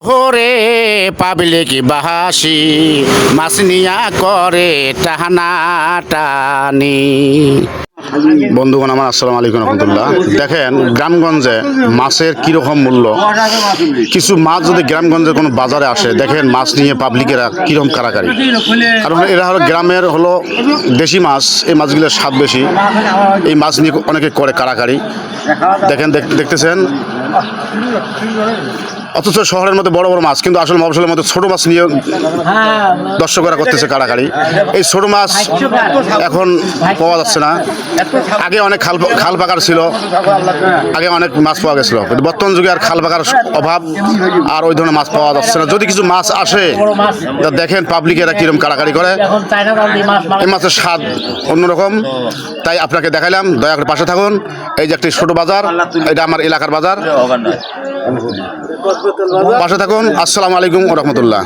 ওরে পাবলিক বাহাসি মাছ নিয়া করে টানা টানি। বন্ধুগণ আমার আসসালামু আলাইকুম রহমতুল্লাহ। দেখেন গ্রামগঞ্জে মাছের কীরকম মূল্য। কিছু মাছ যদি গ্রামগঞ্জের কোনো বাজারে আসে, দেখেন মাছ নিয়ে পাবলিকেরা কীরকম কারাকারি। কারণ এরা হলো গ্রামের হলো দেশি মাছ, এই মাছগুলোর স্বাদ বেশি, এই মাছ নিয়ে অনেকে করে কারাকারি। দেখেন দেখতেছেন, অথচ শহরের মধ্যে বড় বড় মাছ, কিন্তু আসলে মফস্বলের মধ্যে ছোট মাছ নিয়ে দর্শকরা করতেছে কাড়াকাড়ি। এই ছোট মাছ এখন পাওয়া যাচ্ছে না। আগে অনেক খাল পাকার ছিল, আগে অনেক মাছ পাওয়া গেছিল, কিন্তু বর্তমান যুগে আর খাল পাকার অভাব, আর ওই ধরনের মাছ পাওয়া যাচ্ছে না। যদি কিছু মাছ আসে, দেখেন পাবলিকেরা কিরকম কাড়াকাড়ি করে। এই মাছের স্বাদ অন্যরকম, তাই আপনাকে দেখাইলাম। দয়া করে পাশে থাকুন। এই যে একটি ছোট বাজার, এটা আমার এলাকার বাজার, পাশে থাকুন। আসসালামু আলাইকুম রহমতুল্লাহ।